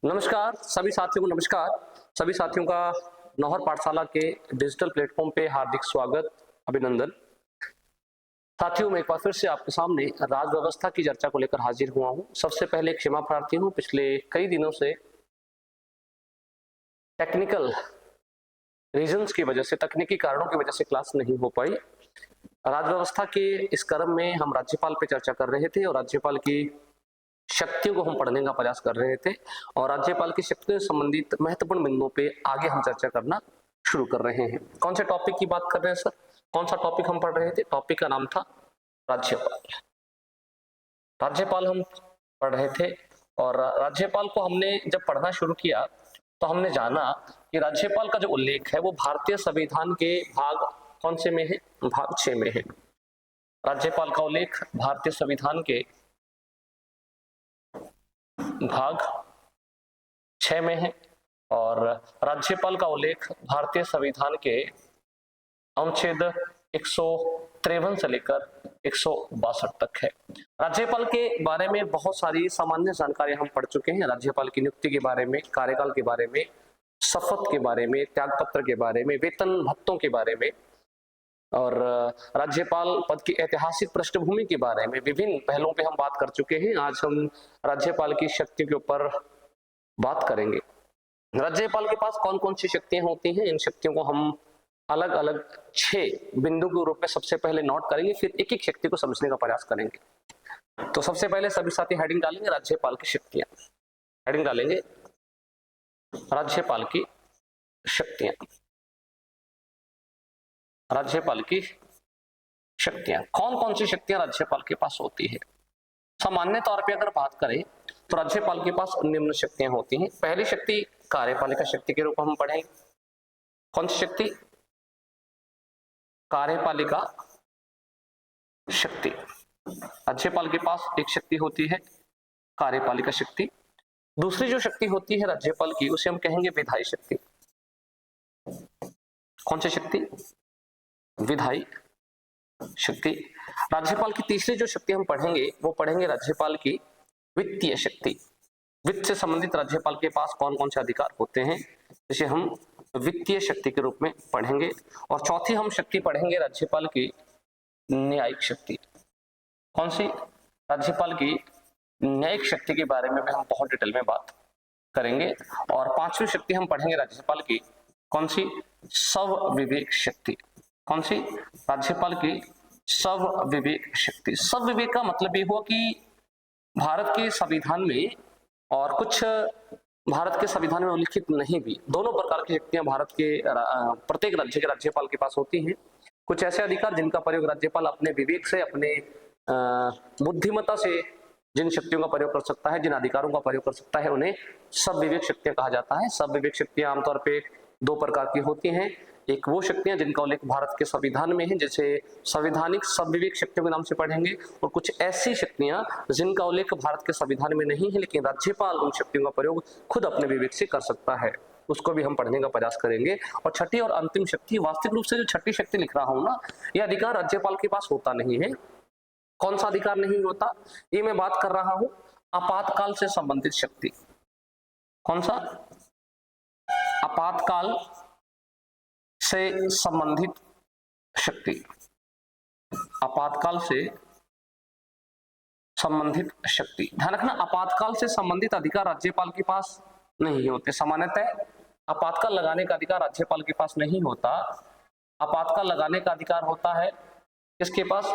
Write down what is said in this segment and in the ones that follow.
नमस्कार सभी साथियों को। नमस्कार सभी साथियों का नौहर पाठशाला के डिजिटल प्लेटफॉर्म पे हार्दिक स्वागत, अभिनंदन। साथियों, मैं एक बार फिर से आपके सामने राज व्यवस्था की चर्चा को लेकर हाजिर हुआ हूं। सबसे पहले क्षमा प्रार्थी हूं, पिछले कई दिनों से टेक्निकल रीजंस की वजह से, तकनीकी कारणों की वजह से क्लास नहीं हो पाई। राज व्यवस्था के इस क्रम में हम राज्यपाल पे चर्चा कर रहे थे और राज्यपाल की शक्तियों को हम पढ़ने का प्रयास कर रहे थे और राज्यपाल की शक्तियों से संबंधित महत्वपूर्ण बिंदुओं पे आगे हम चर्चा करना शुरू कर रहे हैं। कौन से टॉपिक की बात कर रहे हैं सर? कौन सा टॉपिक हम पढ़ रहे थे? टॉपिक का नाम था राज्यपाल। राज्यपाल हम पढ़ रहे थे और राज्यपाल को हमने जब पढ़ना शुरू किया तो हमने जाना कि राज्यपाल का जो उल्लेख है वो भारतीय संविधान के भाग कौन से में है? भाग 6 में है। राज्यपाल का उल्लेख भारतीय संविधान के भाग 6 में है और राज्यपाल का उल्लेख भारतीय संविधान के अनुच्छेद 153 से लेकर 162 तक है। राज्यपाल के बारे में बहुत सारी सामान्य जानकारी हम पढ़ चुके हैं। राज्यपाल की नियुक्ति के बारे में, कार्यकाल के बारे में, शपथ के बारे में, त्यागपत्र के बारे में, वेतन भत्तों के बारे में और राज्यपाल पद की ऐतिहासिक पृष्ठभूमि के बारे में विभिन्न पहलुओं पे हम बात कर चुके हैं। आज हम राज्यपाल की शक्ति के ऊपर बात करेंगे। राज्यपाल के पास कौन कौन सी शक्तियां होती हैं, इन शक्तियों को हम अलग अलग 6 बिंदु के रूप में सबसे पहले नोट करेंगे, फिर एक एक शक्ति को समझने का प्रयास करेंगे। तो सबसे पहले सभी साथी हेडिंग डालेंगे राज्यपाल की शक्तियां। हेडिंग डालेंगे राज्यपाल की शक्तियां। राज्यपाल की शक्तियां, कौन कौन सी शक्तियां राज्यपाल के पास होती है? सामान्य तौर पे अगर बात करें तो राज्यपाल के पास निम्न शक्तियां होती हैं। पहली शक्ति कार्यपालिका शक्ति के रूप में हम पढ़ेंगे। कौन सी शक्ति? कार्यपालिका शक्ति। राज्यपाल के पास एक शक्ति होती है कार्यपालिका शक्ति। दूसरी जो शक्ति होती है राज्यपाल की, उसे हम कहेंगे विधायी शक्ति। कौन सी शक्ति? विधायी शक्ति। राज्यपाल की तीसरी जो शक्ति हम पढ़ेंगे वो पढ़ेंगे राज्यपाल की वित्तीय शक्ति। वित्त से संबंधित राज्यपाल के पास कौन कौन से अधिकार होते हैं, जिसे हम वित्तीय शक्ति के रूप में पढ़ेंगे। और चौथी हम शक्ति पढ़ेंगे राज्यपाल की न्यायिक शक्ति। कौन सी? राज्यपाल की न्यायिक शक्ति के बारे में भी हम बहुत डिटेल में बात करेंगे। और पांचवी शक्ति हम पढ़ेंगे राज्यपाल की कौन सी? स्वविवेक शक्ति। कौन सी? राज्यपाल की स्वविवेक शक्ति। स्वविवेक का मतलब ये हुआ कि भारत के संविधान में और कुछ भारत के संविधान में उल्लिखित नहीं भी, दोनों प्रकार की शक्तियां भारत के प्रत्येक राज्य के राज्यपाल के पास होती हैं। कुछ ऐसे अधिकार जिनका प्रयोग राज्यपाल अपने विवेक से, अपने बुद्धिमत्ता से जिन शक्तियों का प्रयोग कर सकता है, जिन अधिकारों का प्रयोग कर सकता है, उन्हें स्वविवेक शक्तियां कहा जाता है। स्वविवेक शक्तियां आमतौर पे 2 प्रकार की होती हैं। एक वो शक्तियां जिनका उल्लेख भारत के संविधान में है, जैसे संवैधानिक स्वविवेक शक्तियों के नाम से पढ़ेंगे, और कुछ ऐसी शक्तियां जिनका उल्लेख भारत के संविधान में नहीं है लेकिन राज्यपाल उन शक्तियों का प्रयोग खुद अपने विवेक से कर सकता है, उसको भी हम पढ़ने का प्रयास करेंगे। और छठी और अंतिम शक्ति, वास्तविक रूप से जो छठी शक्ति लिख रहा हूं ना, यह अधिकार राज्यपाल के पास होता नहीं है। कौन सा अधिकार नहीं होता? ये मैं बात कर रहा हूं आपातकाल से संबंधित शक्ति। कौन सा? आपातकाल से संबंधित शक्ति। आपातकाल से संबंधित शक्ति, ध्यान रखना, आपातकाल से संबंधित अधिकार राज्यपाल के पास नहीं होते। सामान्यतः आपातकाल लगाने का अधिकार राज्यपाल के पास नहीं होता। आपातकाल लगाने का अधिकार होता है किसके पास?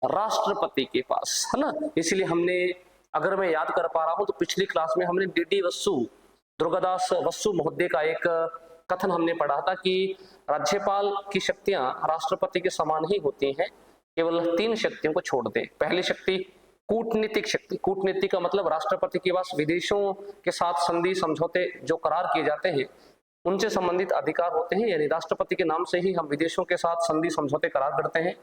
राष्ट्रपति के पास, है ना। इसलिए हमने, अगर मैं याद कर पा रहा हूं तो पिछली क्लास में हमने डी वसु, दुर्गादास वसु महोदय का एक कथन हमने पढ़ा था कि राज्यपाल की शक्तियां राष्ट्रपति के समान ही होती हैं, केवल 3 शक्तियों को छोड़ दें। पहली शक्ति कूटनीतिक शक्ति। कूटनीति का मतलब राष्ट्रपति के पास विदेशों के साथ संधि, समझौते जो करार किए जाते हैं उनसे संबंधित अधिकार होते हैं, यानी राष्ट्रपति के नाम से ही हम विदेशों के साथ संधि, समझौते करार करते हैं।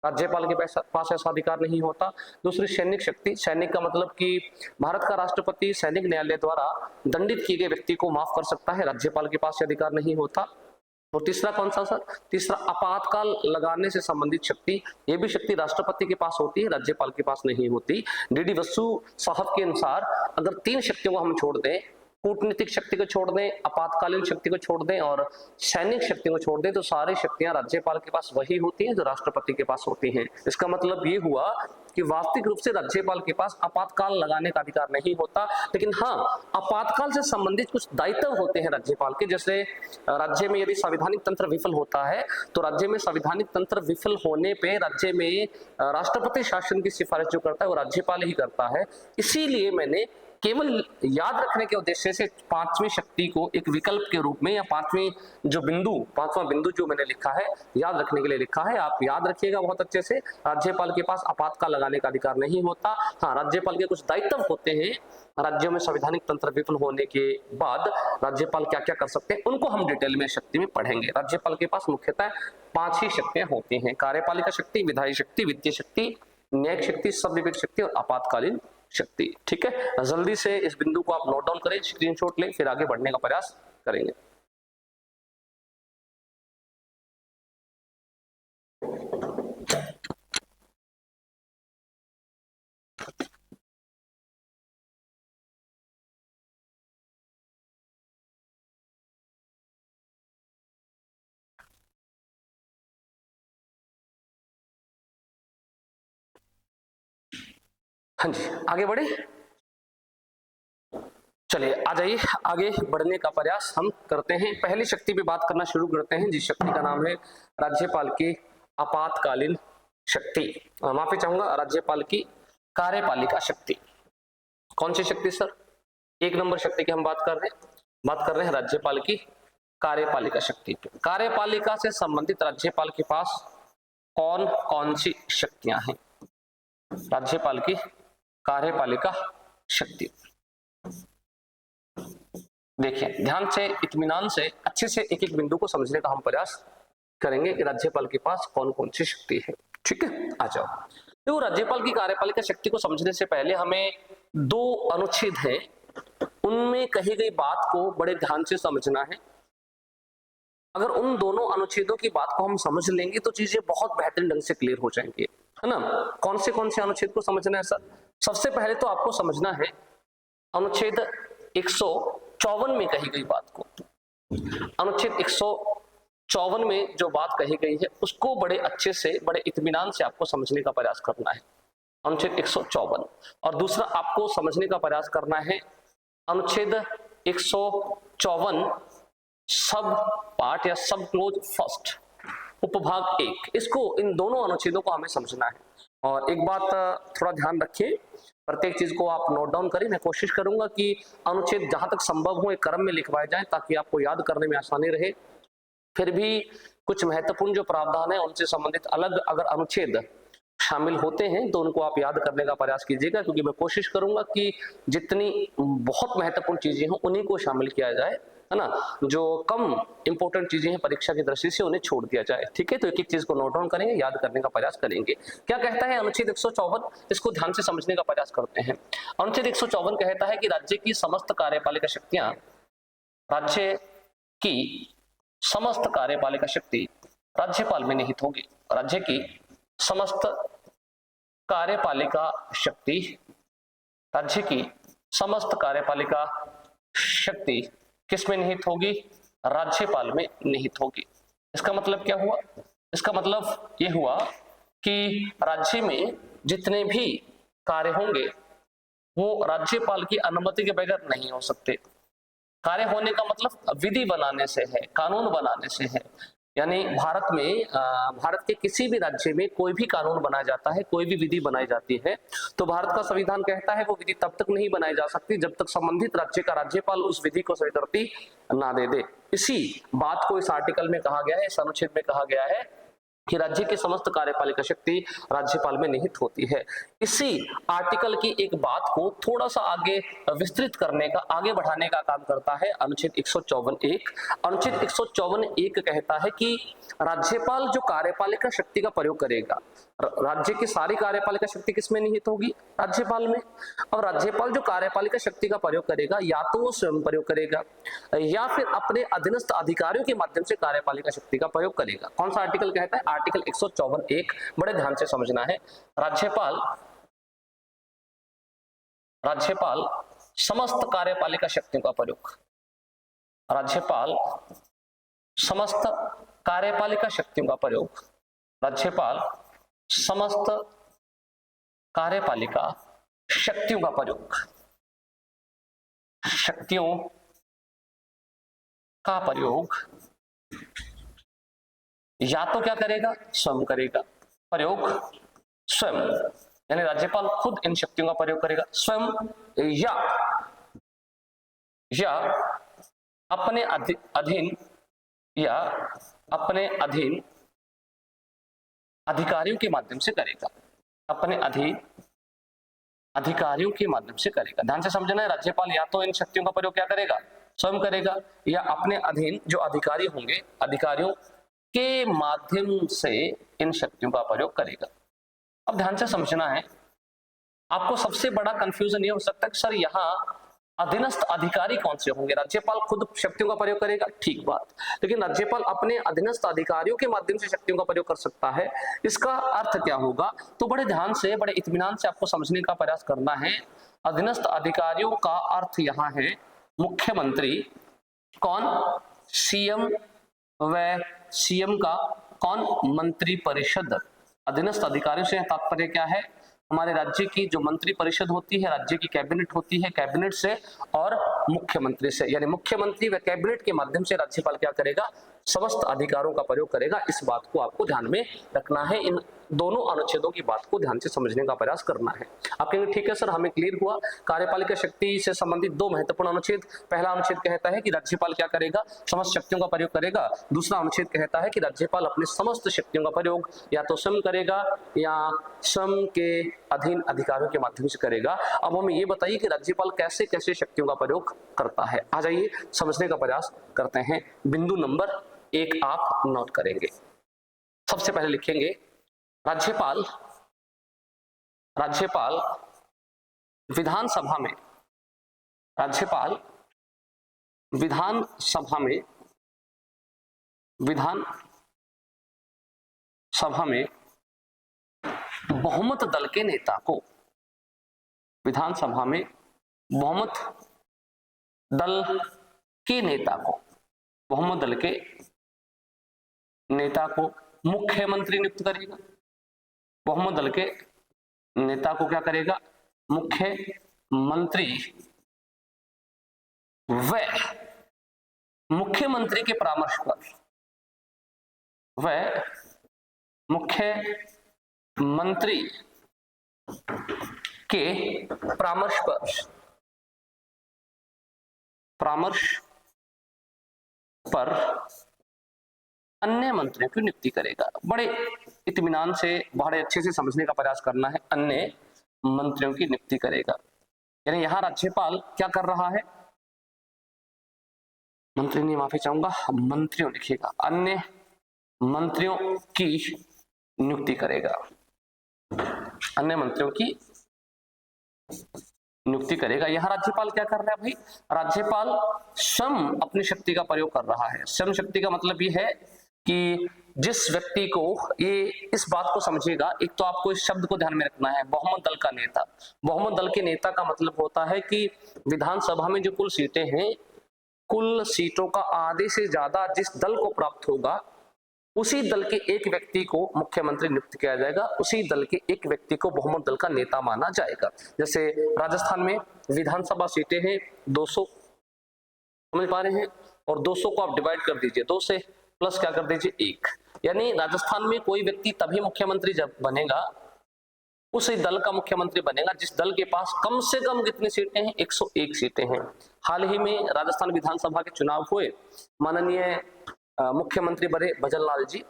राज्यपाल के पास ऐसा अधिकार नहीं होता। दूसरी सैनिक शक्ति। सैनिक का मतलब कि भारत का राष्ट्रपति सैनिक न्यायालय द्वारा दंडित किए गए व्यक्ति को माफ कर सकता है, राज्यपाल के पास अधिकार नहीं होता। और तीसरा कौन सा सर? तीसरा आपातकाल लगाने से संबंधित शक्ति। ये भी शक्ति राष्ट्रपति के पास होती है, राज्यपाल के पास नहीं होती। डी वसु साहब के अनुसार अगर 3 शक्तियों को हम छोड़ दें, कूटनीतिक शक्ति को छोड़ दें, आपातकालीन शक्ति को छोड़ दें और सैनिक शक्ति को छोड़ दें तो सारी शक्तियां राज्यपाल के पास वही होती हैं जो राष्ट्रपति के पास होती हैं। इसका मतलब ये हुआ कि वास्तविक रूप से राज्यपाल के पास आपातकाल लगाने का अधिकार नहीं होता, लेकिन हाँ, आपातकाल से संबंधित कुछ दायित्व होते हैं राज्यपाल के। जैसे राज्य में यदि संवैधानिक तंत्र विफल होता है तो राज्य में संवैधानिक तंत्र विफल होने पे राज्य में राष्ट्रपति शासन की सिफारिश जो करता है वो राज्यपाल ही करता है। इसीलिए मैंने केवल याद रखने के उद्देश्य से पांचवी शक्ति को एक विकल्प के रूप में या पांचवा बिंदु जो मैंने लिखा है याद रखने के लिए लिखा है। आप याद रखिएगा बहुत अच्छे से। राज्यपाल के पास आपातकाल लगाने का अधिकार नहीं होता। हाँ, राज्यपाल के कुछ दायित्व होते हैं। राज्यों में संवैधानिक तंत्र विफल होने के बाद राज्यपाल क्या क्या कर सकते हैं उनको हम डिटेल में शक्ति में पढ़ेंगे। राज्यपाल के पास मुख्यतः 5 ही शक्तियां होती हैं: कार्यपालिका शक्ति, विधायी शक्ति, वित्तीय शक्ति, न्यायिक शक्ति, सबविवेक शक्ति और आपातकालीन शक्ति। ठीक है, जल्दी से इस बिंदु को आप नोट डाउन करें, स्क्रीनशॉट लें, फिर आगे बढ़ने का प्रयास करेंगे। हाँ जी, आगे बढ़े। चलिए आ जाइए, आगे बढ़ने का प्रयास हम करते हैं। पहली शक्ति पे बात करना शुरू करते हैं जिस शक्ति का नाम है राज्यपाल की आपातकालीन शक्ति। माफी चाहूंगा, राज्यपाल की कार्यपालिका शक्ति। कौन सी शक्ति सर? 1 नंबर शक्ति की हम बात कर रहे हैं राज्यपाल की कार्यपालिका शक्ति। कार्यपालिका से संबंधित राज्यपाल के पास कौन कौन सी शक्तियां हैं? राज्यपाल की कार्यपालिका शक्ति। देखिए ध्यान से, इत्मीनान से, अच्छे से एक एक बिंदु को समझने का हम प्रयास करेंगे कि राज्यपाल के पास कौन कौन सी शक्ति है। ठीक है, आ जाओ। तो राज्यपाल की कार्यपालिका शक्ति को समझने से पहले हमें 2 अनुच्छेद हैं, उनमें कही गई बात को बड़े ध्यान से समझना है। अगर उन दोनों अनुच्छेदों की बात को हम समझ लेंगे तो चीजें बहुत बेहतरीन ढंग से क्लियर हो जाएंगी, है ना। कौन से अनुच्छेद को समझना है सर? सबसे पहले तो आपको समझना है अनुच्छेद 154 में कही गई बात को। अनुच्छेद 154 में जो बात कही गई है उसको बड़े अच्छे से, बड़े इत्मीनान से आपको समझने का प्रयास करना है। अनुच्छेद 154। और दूसरा आपको समझने का प्रयास करना है अनुच्छेद 154 सब पार्ट या सब क्लोज फर्स्ट, उपभाग 1। इसको, इन दोनों अनुच्छेदों को हमें समझना है। और एक बात थोड़ा ध्यान रखिए, प्रत्येक चीज को आप नोट डाउन करें। मैं कोशिश करूंगा कि अनुच्छेद जहां तक संभव हो एक क्रम में लिखवाए जाए ताकि आपको याद करने में आसानी रहे। फिर भी कुछ महत्वपूर्ण जो प्रावधान है उनसे संबंधित अलग अगर अनुच्छेद शामिल होते हैं तो उनको आप याद करने का प्रयास कीजिएगा, क्योंकि मैं कोशिश करूंगा कि जितनी बहुत महत्वपूर्ण चीजें हों उन्हीं को शामिल किया जाए, है ना। जो कम इंपॉर्टेंट चीजें हैं परीक्षा की दृष्टि से उन्हें छोड़ दिया जाए। ठीक है, तो एक एक चीज को नोट डाउन करेंगे, याद करने का प्रयास करेंगे। क्या कहता है अनुच्छेद 154? इसको ध्यान से समझने का प्रयास करते हैं। अनुच्छेद 154 कहता है कि राज्य की समस्त कार्यपालिका शक्तियां, राज्य की समस्त कार्यपालिका शक्ति राज्यपाल में निहित होगी। राज्य की समस्त कार्यपालिका शक्ति, राज्य की समस्त कार्यपालिका शक्ति किस में निहित होगी? राज्यपाल में निहित होगी। इसका मतलब क्या हुआ? इसका मतलब यह हुआ कि राज्य में जितने भी कार्य होंगे वो राज्यपाल की अनुमति के बगैर नहीं हो सकते। कार्य होने का मतलब विधि बनाने से है, कानून बनाने से है। यानी भारत में, भारत के किसी भी राज्य में कोई भी कानून बनाया जाता है, कोई भी विधि बनाई जाती है, तो भारत का संविधान कहता है वो विधि तब तक नहीं बनाई जा सकती जब तक संबंधित राज्य का राज्यपाल उस विधि को स्वीकृति ना दे दे। इसी बात को इस आर्टिकल में कहा गया है, इस अनुच्छेद में कहा गया है कि राज्य की समस्त कार्यपालिका शक्ति राज्यपाल में निहित होती है। इसी आर्टिकल की एक बात को थोड़ा सा आगे विस्तृत करने का, आगे बढ़ाने का काम करता है अनुच्छेद 154(1). अनुच्छेद 154(1) कहता है कि राज्यपाल जो कार्यपालिका शक्ति का प्रयोग करेगा, राज्य की सारी कार्यपालिका शक्ति किसमें निहित होगी? राज्यपाल में। और राज्यपाल जो कार्यपालिका शक्ति का प्रयोग करेगा या तो वो स्वयं प्रयोग करेगा या फिर अपने अधीनस्थ अधिकारियों के माध्यम से कार्यपालिका शक्ति का प्रयोग करेगा। कौन सा आर्टिकल कहता है? आर्टिकल 154(1). बड़े ध्यान से समझना है। राज्यपाल समस्त कार्यपालिका शक्तियों का प्रयोग, राज्यपाल समस्त कार्यपालिका शक्तियों का प्रयोग, राज्यपाल समस्त कार्यपालिका शक्तियों का प्रयोग, शक्तियों का प्रयोग या तो क्या करेगा, स्वयं करेगा, प्रयोग स्वयं, यानी राज्यपाल खुद इन शक्तियों का प्रयोग करेगा स्वयं, या अपने अधीन या अपने अधीन अधिकारियों के माध्यम से करेगा, अपने अधीन अधिकारियों के माध्यम से करेगा। ध्यान से समझना है, राज्यपाल या तो इन शक्तियों का प्रयोग क्या करेगा, स्वयं करेगा, या अपने अधीन जो अधिकारी होंगे अधिकारियों के माध्यम से इन शक्तियों का प्रयोग करेगा। अब ध्यान से समझना है, आपको सबसे बड़ा कंफ्यूजन ये हो सकता है कि सर यहाँ अधीनस्थ अधिकारी कौन से होंगे, राज्यपाल खुद शक्तियों का प्रयोग करेगा, ठीक बात, लेकिन राज्यपाल अपने अधीनस्थ अधिकारियों के माध्यम से शक्तियों का प्रयोग कर सकता है, इसका अर्थ क्या होगा, तो बड़े ध्यान से बड़े इत्मीनान से आपको समझने का प्रयास करना है। अधीनस्थ अधिकारियों का अर्थ यहाँ है मुख्यमंत्री, कौन, सीएम, व सीएम का कौन, मंत्री परिषद। अधीनस्थ अधिकारियों से तात्पर्य क्या है, हमारे राज्य की जो मंत्री परिषद होती है, राज्य की कैबिनेट होती है, कैबिनेट से और मुख्यमंत्री से, यानी मुख्यमंत्री व कैबिनेट के माध्यम से राज्यपाल क्या करेगा, समस्त अधिकारों का प्रयोग करेगा। इस बात को आपको ध्यान में रखना है, इन दोनों अनुच्छेदों की बात को ध्यान से समझने का प्रयास करना है। आप कहेंगे ठीक है सर, हमें क्लियर हुआ, कार्यपालिका शक्ति से संबंधित दो महत्वपूर्ण अनुच्छेद, पहला अनुच्छेद कहता है कि राज्यपाल क्या करेगा, समस्त शक्तियों का प्रयोग करेगा, दूसरा अनुच्छेद कहता है कि राज्यपाल अपने समस्त शक्तियों का प्रयोग या तो स्वयं करेगा या स्वयं के अधीन अधिकारियों के माध्यम से करेगा। अब हमें ये बताइए कि राज्यपाल कैसे कैसे शक्तियों का प्रयोग करता है, आ जाइए समझने का प्रयास करते हैं। बिंदु नंबर 1 आप नोट करेंगे, सबसे पहले लिखेंगे राज्यपाल विधानसभा में, राज्यपाल विधानसभा में बहुमत दल के नेता को, विधानसभा में बहुमत दल के नेता को, बहुमत दल के नेता को मुख्यमंत्री नियुक्त करेगा, बहुमत दल के नेता को क्या करेगा, मुख्यमंत्री, व मुख्यमंत्री के परामर्श पर, व मुख्यमंत्री के परामर्श पर अन्य मंत्रियों की नियुक्ति करेगा। बड़े इत्मीनान से बड़े अच्छे से समझने का प्रयास करना है, अन्य मंत्रियों की नियुक्ति करेगा, यानी यहां राज्यपाल क्या कर रहा है, मंत्री नहीं, माफी चाहूंगा, मंत्रियों लिखिएगा, अन्य मंत्रियों की नियुक्ति करेगा, अन्य मंत्रियों की नियुक्ति करेगा। यहां राज्यपाल क्या कर रहा है भाई, राज्यपाल स्वयं अपनी शक्ति का प्रयोग कर रहा है। स्वयं शक्ति का मतलब ये है कि जिस व्यक्ति को, ये इस बात को समझिएगा, एक तो आपको इस शब्द को ध्यान में रखना है, बहुमत दल का नेता। बहुमत दल के नेता का मतलब होता है कि विधानसभा में जो कुल सीटें हैं, कुल सीटों का आधे से ज्यादा जिस दल को प्राप्त होगा, उसी दल के एक व्यक्ति को मुख्यमंत्री नियुक्त किया जाएगा, उसी दल के एक व्यक्ति को बहुमत दल का नेता माना जाएगा। जैसे राजस्थान में विधानसभा सीटें हैं 200, समझ पा रहे हैं, और 200 को आप डिवाइड कर दीजिए, 2 से प्लस क्या कर दीजिए 1, यानी राजस्थान में कोई व्यक्ति तभी मुख्यमंत्री जब बनेगा, उसी दल का मुख्यमंत्री बनेगा जिस दल के पास कम से कम कितनी सीटें हैं, 101 सीटें हैं। हाल ही में राजस्थान विधानसभा के चुनाव हुए, माननीय मुख्यमंत्री बने भजनलाल जी,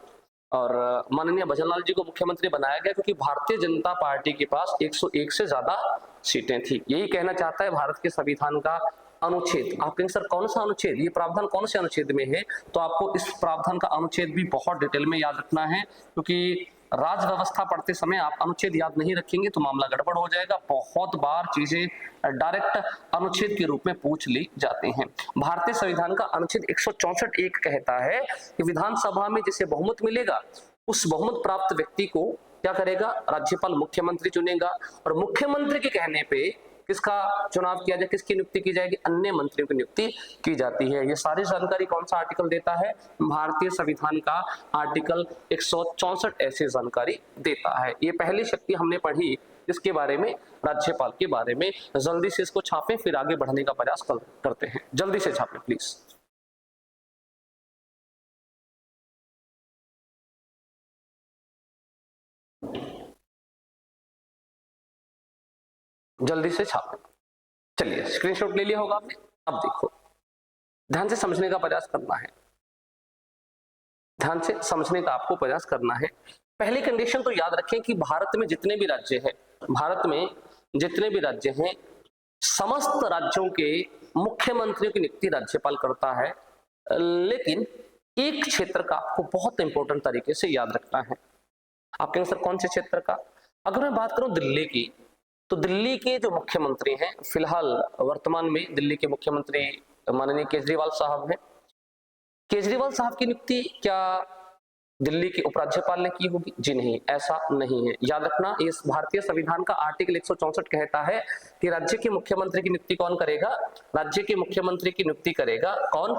और माननीय भजनलाल जी को मुख्यमंत्री बनाया गया क्योंकि भारतीय जनता पार्टी के पास 101 से ज्यादा सीटें थी। यही कहना चाहता है भारत के संविधान का अनुच्छेद। आप कहेंगे सर कौन सा अनुच्छेद, ये प्रावधान कौन से अनुच्छेद में है, तो आपको इस प्रावधान का अनुच्छेद भी बहुत डिटेल में याद रखना है, क्योंकि राज व्यवस्था पढ़ते समय आप अनुच्छेद याद नहीं रखेंगे तो मामला गड़बड़ हो जाएगा। बहुत बार चीजें डायरेक्ट अनुच्छेद के रूप में पूछ ली जाती हैं। भारतीय संविधान का अनुच्छेद 164(1) कहता है कि विधानसभा में जिसे बहुमत मिलेगा, उस बहुमत प्राप्त व्यक्ति को क्या करेगा, राज्यपाल मुख्यमंत्री चुनेगा, और मुख्यमंत्री के कहने पे किसका चुनाव किया जाए, किसकी नियुक्ति की जाएगी, अन्य मंत्रियों की नियुक्ति की जाती है। ये सारी जानकारी कौन सा आर्टिकल देता है, भारतीय संविधान का आर्टिकल 164 ऐसी जानकारी देता है। ये पहली शक्ति हमने पढ़ी इसके बारे में, राज्यपाल के बारे में। जल्दी से इसको छापें, फिर आगे बढ़ने का प्रयास करते हैं। जल्दी से छापें प्लीज। जल्दी से छापें। चलिए, स्क्रीनशॉट ले लिया होगा आपने। अब देखो, ध्यान से समझने का प्रयास करना है, ध्यान से समझने का आपको प्रयास करना है। पहली कंडीशन तो याद रखें कि भारत में जितने भी राज्य हैं, भारत में जितने भी राज्य हैं, समस्त राज्यों के मुख्यमंत्रियों की नियुक्ति राज्यपाल करता है। लेकिन एक क्षेत्र का आपको बहुत इंपॉर्टेंट तरीके से याद रखना है। आप कहेंगे सर कौन से क्षेत्र का? अगर मैं बात करूं दिल्ली की, तो दिल्ली के जो मुख्यमंत्री हैं, फिलहाल वर्तमान में दिल्ली के मुख्यमंत्री माननीय केजरीवाल साहब हैं। केजरीवाल साहब की नियुक्ति क्या दिल्ली के उपराज्यपाल ने की होगी? जी नहीं, ऐसा नहीं है। याद रखना, इस भारतीय संविधान का आर्टिकल 164 कहता है कि राज्य के मुख्यमंत्री की नियुक्ति कौन करेगा? राज्य के मुख्यमंत्री की नियुक्ति करेगा कौन?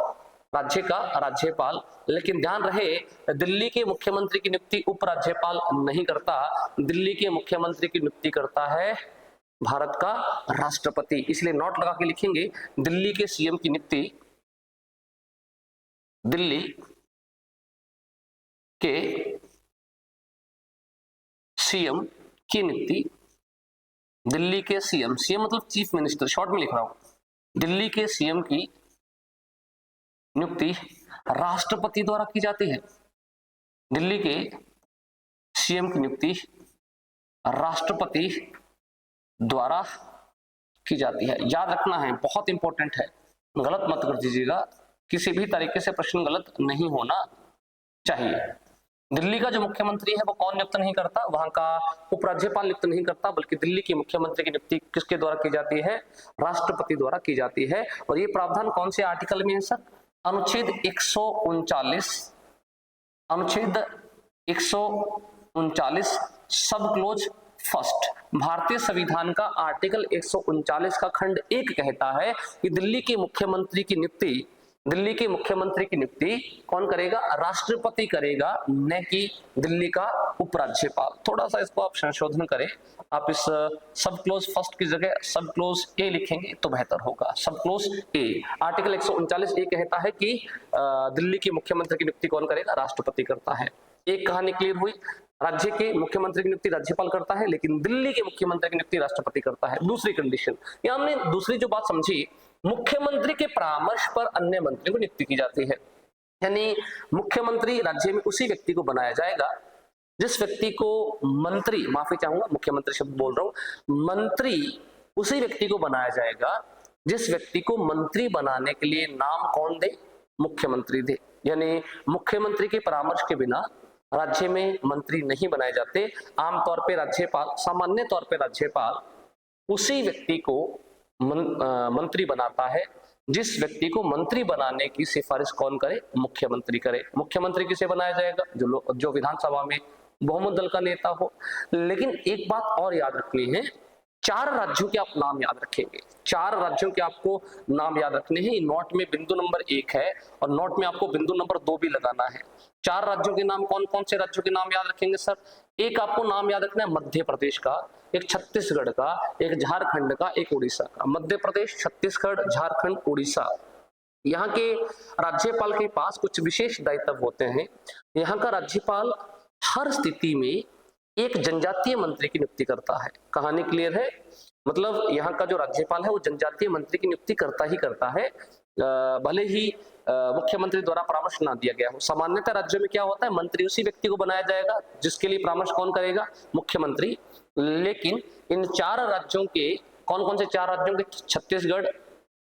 राज्य का राज्यपाल। लेकिन ध्यान रहे, दिल्ली के मुख्यमंत्री की नियुक्ति उपराज्यपाल नहीं करता, दिल्ली के मुख्यमंत्री की नियुक्ति करता है भारत का राष्ट्रपति। इसलिए नोट लगा के लिखेंगे, दिल्ली के सीएम की नियुक्ति, दिल्ली के सीएम की नियुक्ति, दिल्ली के सीएम, सीएम मतलब चीफ मिनिस्टर, शॉर्ट में लिख रहा हूं, दिल्ली के सीएम की नियुक्ति राष्ट्रपति द्वारा की जाती है। दिल्ली के सीएम की नियुक्ति राष्ट्रपति द्वारा की जाती है। याद रखना है, बहुत इंपॉर्टेंट है, गलत मत कर दीजिएगा, किसी भी तरीके से प्रश्न गलत नहीं होना चाहिए। दिल्ली का जो मुख्यमंत्री है वो कौन नियुक्त नहीं करता? वहां का उपराज्यपाल नियुक्त नहीं करता, बल्कि दिल्ली के मुख्यमंत्री की नियुक्ति किसके द्वारा की जाती है? राष्ट्रपति द्वारा की जाती है। और ये प्रावधान कौन से आर्टिकल में है सर? अनुच्छेद 139, अनुच्छेद 139 सब क्लोज फर्स्ट, भारतीय संविधान का आर्टिकल 139 का खंड 1 कहता है कि दिल्ली के मुख्यमंत्री की नियुक्ति, दिल्ली के मुख्यमंत्री की नियुक्ति कौन करेगा? राष्ट्रपति करेगा, न कि दिल्ली का उपराज्यपाल। थोड़ा सा इसको आप संशोधन करें, आप इस सब क्लोज फर्स्ट की जगह सब क्लोज ए लिखेंगे तो बेहतर होगा। सब क्लोज ए, आर्टिकल 139 ए कहता है कि दिल्ली के मुख्यमंत्री की नियुक्ति कौन करेगा? राष्ट्रपति करता है। एक कहानी क्लियर हुई, राज्य के मुख्यमंत्री की नियुक्ति राज्यपाल करता है, लेकिन दिल्ली के मुख्यमंत्री की नियुक्ति राष्ट्रपति करता है। दूसरी कंडीशन, यहां हमने दूसरी जो बात समझी, मुख्यमंत्री के परामर्श पर अन्य मंत्रियों को नियुक्ति की जाती है। यानी मुख्यमंत्री राज्य में उसी व्यक्ति को बनाया जाएगा जिस व्यक्ति को मंत्री, माफी चाहूंगा मुख्यमंत्री शब्द बोल रहा हूं, मंत्री उसी व्यक्ति को बनाया जाएगा जिस व्यक्ति को मंत्री बनाने के लिए नाम कौन दे? मुख्यमंत्री दे। यानी मुख्यमंत्री के परामर्श के बिना राज्य में मंत्री नहीं बनाए जाते। आमतौर पे राज्यपाल, सामान्य तौर पे राज्यपाल उसी व्यक्ति को मंत्री बनाता है जिस व्यक्ति को मंत्री बनाने की सिफारिश कौन करे? मुख्यमंत्री करे। मुख्यमंत्री किसे बनाया जाएगा? जो विधानसभा में बहुमत दल का नेता हो। लेकिन एक बात और याद रखनी है, 4 राज्यों के आप नाम याद रखेंगे, 4 राज्यों के आपको नाम याद रखने हैं। नोट में बिंदु नंबर 1 है और नोट में आपको बिंदु नंबर 2 भी लगाना है। 4 राज्यों के नाम, कौन कौन से राज्यों के नाम याद रखेंगे सर? एक आपको नाम याद रखना है मध्य प्रदेश का, एक छत्तीसगढ़ का, एक झारखंड का, एक उड़ीसा का। मध्य प्रदेश, छत्तीसगढ़, झारखंड, उड़ीसा। यहाँ के राज्यपाल के पास कुछ विशेष दायित्व होते हैं। यहाँ का राज्यपाल हर स्थिति में एक जनजातीय मंत्री की नियुक्ति करता है। कहानी क्लियर है? मतलब यहाँ का जो राज्यपाल है वो जनजातीय मंत्री की नियुक्ति करता ही करता है, भले ही मुख्यमंत्री द्वारा परामर्श ना दिया गया हो। सामान्यतः राज्यों में क्या होता है, मंत्री उसी व्यक्ति को बनाया जाएगा जिसके लिए परामर्श कौन करेगा? मुख्यमंत्री। लेकिन इन 4 राज्यों के, कौन कौन से 4 राज्यों के? छत्तीसगढ़,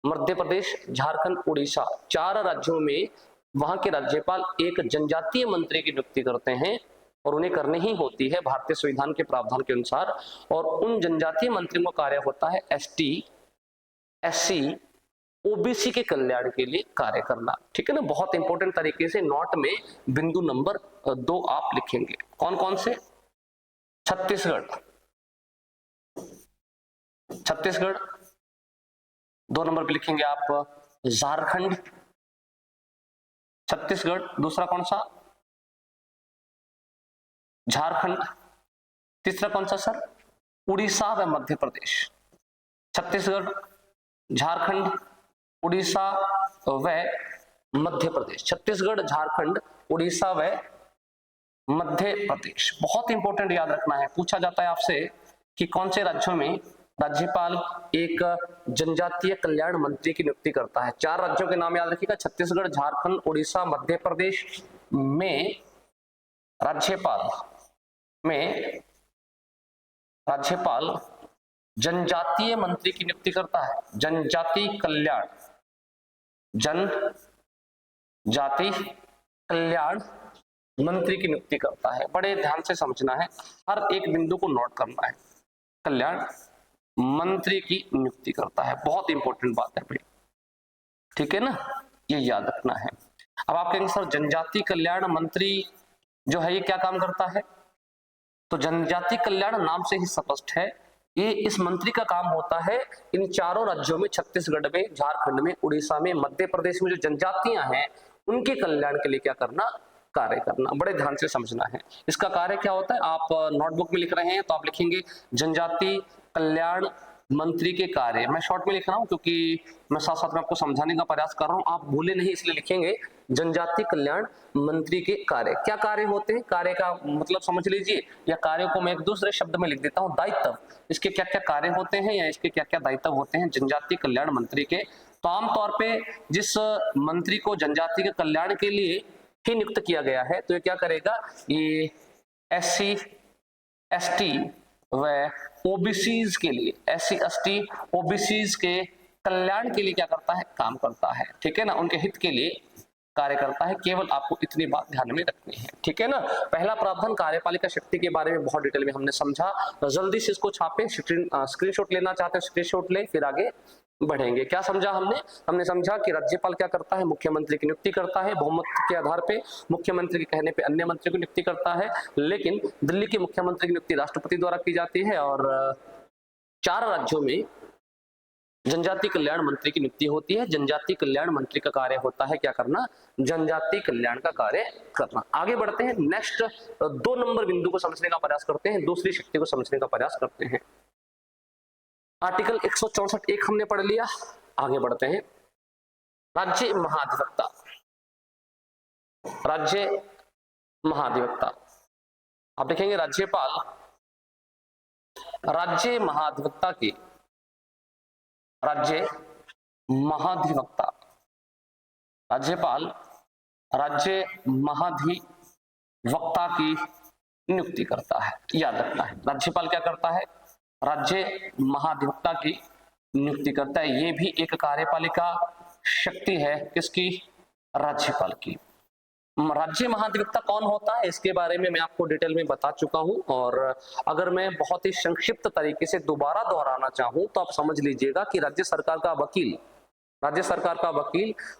मध्य प्रदेश, झारखंड, उड़ीसा, 4 राज्यों में वहां के राज्यपाल एक जनजातीय मंत्री की नियुक्ति करते हैं और उन्हें करनी ही होती है भारतीय संविधान के प्रावधान के अनुसार। और उन जनजातीय मंत्रियों का कार्य होता है एसटी, एससी, ओबीसी के कल्याण के लिए कार्य करना। ठीक है ना? बहुत इंपॉर्टेंट तरीके से नोट में बिंदु नंबर 2 आप लिखेंगे। कौन कौन से? छत्तीसगढ़, छत्तीसगढ़, 2 नंबर पे लिखेंगे आप झारखंड, छत्तीसगढ़, दूसरा कौन सा, झारखंड, तीसरा कौन सा सर, उड़ीसा व मध्य प्रदेश। छत्तीसगढ़, झारखंड, उड़ीसा व मध्य प्रदेश। छत्तीसगढ़, झारखंड, उड़ीसा व मध्य प्रदेश। बहुत इंपॉर्टेंट याद रखना है, पूछा जाता है आपसे कि कौन से राज्यों में राज्यपाल एक जनजातीय कल्याण मंत्री की नियुक्ति करता है। 4 राज्यों के नाम याद रखिएगा, छत्तीसगढ़, झारखंड, उड़ीसा, मध्य प्रदेश में राज्यपाल जनजातीय मंत्री की नियुक्ति करता है। जनजाति कल्याण, जनजाति कल्याण मंत्री की नियुक्ति करता है। बड़े ध्यान से समझना है, हर एक बिंदु को नोट करना है। कल्याण मंत्री की नियुक्ति करता है, बहुत इंपॉर्टेंट बात है भाई, ठीक है ना, ये याद रखना है। अब आप कहेंगे सर जनजाति कल्याण मंत्री जो है ये क्या काम करता है, तो जनजाति कल्याण नाम से ही स्पष्ट है, ये इस मंत्री का काम होता है इन चारों राज्यों में, छत्तीसगढ़ में, झारखंड में, उड़ीसा में, मध्य प्रदेश में जो जनजातियां हैं उनके कल्याण के लिए क्या करना, कार्य करना। बड़े ध्यान से समझना है इसका कार्य क्या होता है। आप नोटबुक में लिख रहे हैं तो आप लिखेंगे जनजाति कल्याण मंत्री के कार्य। मैं शॉर्ट में लिख रहा हूं क्योंकि मैं साथ साथ में आपको समझाने का प्रयास कर रहा हूं, आप भूले नहीं इसलिए लिखेंगे जनजाति कल्याण मंत्री के कार्य। क्या कार्य होते हैं, कार्य का मतलब समझ लीजिए, या कार्यों को मैं एक दूसरे शब्द में लिख देता हूं, दायित्व। इसके क्या क्या कार्य होते हैं या इसके क्या क्या दायित्व होते हैं जनजाति कल्याण मंत्री के। तो आमतौर पे जिस मंत्री को जनजाति के कल्याण के लिए ही नियुक्त किया गया है तो ये क्या करेगा, ये SC ST व OBCs के लिए, SC ST OBCs के कल्याण के लिए क्या करता है, काम करता है, ठीक है ना, उनके हित के लिए कार्य करता है। केवल आपको इतनी बात ध्यान में रखनी है, ठीक है ना। पहला प्रावधान कार्यपालिका शक्ति के बारे में बहुत डिटेल में हमने समझा, तो जल्दी से इसको छापें, स्क्रीनशॉट लेना चाहते हैं स्क्रीनशॉट ले, फिर आगे बढ़ेंगे। क्या समझा हमने समझा कि राज्यपाल क्या करता है, मुख्यमंत्री की नियुक्ति करता है, बहुमत के आधार पे मुख्यमंत्री के कहने पे अन्य मंत्री की नियुक्ति करता है, लेकिन दिल्ली के मुख्यमंत्री की नियुक्ति राष्ट्रपति द्वारा की जाती है, और 4 राज्यों में जनजाति कल्याण मंत्री की नियुक्ति होती है। जनजाति कल्याण मंत्री का कार्य होता है क्या करना, जनजाति कल्याण का कार्य करना। आगे बढ़ते हैं, नेक्स्ट 2 नंबर बिंदु को समझने का प्रयास करते हैं, दूसरी शक्ति को समझने का प्रयास करते हैं। आर्टिकल 164 एक हमने पढ़ लिया, आगे बढ़ते हैं। राज्य महाधिवक्ता, राज्य महाधिवक्ता, आप देखेंगे राज्यपाल राज्य महाधिवक्ता की, राज्य महाधिवक्ता, राज्यपाल राज्य महाधिवक्ता की नियुक्ति करता है, याद रखना है। राज्यपाल क्या करता है, राज्य महाधिवक्ता की नियुक्ति करता है। ये भी एक कार्यपालिका शक्ति है, किसकी, राज्यपाल की। राज्य महाधिवक्ता कौन होता है इसके बारे में मैं आपको डिटेल में बता चुका हूं, और अगर मैं बहुत ही संक्षिप्त तरीके से दोबारा दोहराना चाहूं तो आप समझ लीजिएगा कि राज्य सरकार का वकील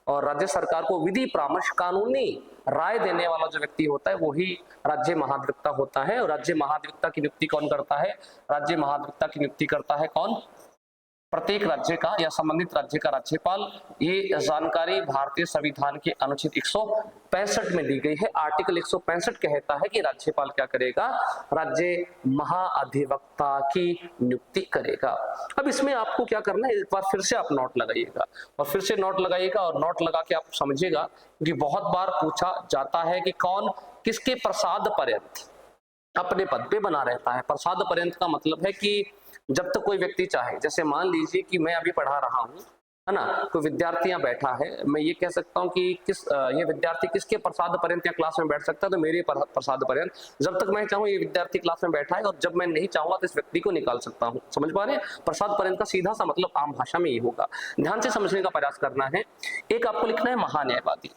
और राज्य सरकार को विधि परामर्श, कानूनी राय देने वाला जो व्यक्ति होता है वही राज्य महाधिवक्ता होता है। और राज्य महाधिवक्ता की नियुक्ति कौन करता है, राज्य महाधिवक्ता की नियुक्ति करता है कौन, प्रत्येक राज्य का या संबंधित राज्य का राज्यपाल। ये जानकारी भारतीय संविधान के अनुच्छेद 165 में दी गई है। आर्टिकल 165 कहता है कि राज्यपाल क्या करेगा, राज्य महाधिवक्ता की नियुक्ति करेगा। अब इसमें आपको क्या करना है, एक बार फिर से आप नोट लगाइएगा और फिर से नोट लगाइएगा और नोट लगा के आप समझिएगा कि बहुत बार पूछा जाता है कि कौन किसके प्रसाद पर्यंत अपने पद पे बना रहता है। प्रसाद पर्यंत का मतलब है कि जब तक कोई व्यक्ति चाहे, जैसे मान लीजिए कि मैं अभी पढ़ा रहा हूँ, है ना, कोई विद्यार्थी यहाँ बैठा है, मैं ये कह सकता हूँ कि ये विद्यार्थी किसके प्रसाद पर्यंत या क्लास में बैठ सकता है, तो मेरे प्रसाद पर्यंत। जब तक मैं चाहूँ ये विद्यार्थी क्लास में बैठा है, और जब मैं नहीं चाहूंगा तो इस व्यक्ति को निकाल सकता हूँ। समझ पा रहे हैं, प्रसाद पर्यंत का सीधा सा मतलब आम भाषा में ये होगा। ध्यान से समझने का प्रयास करना है। एक आपको लिखना है महान्यायवादी।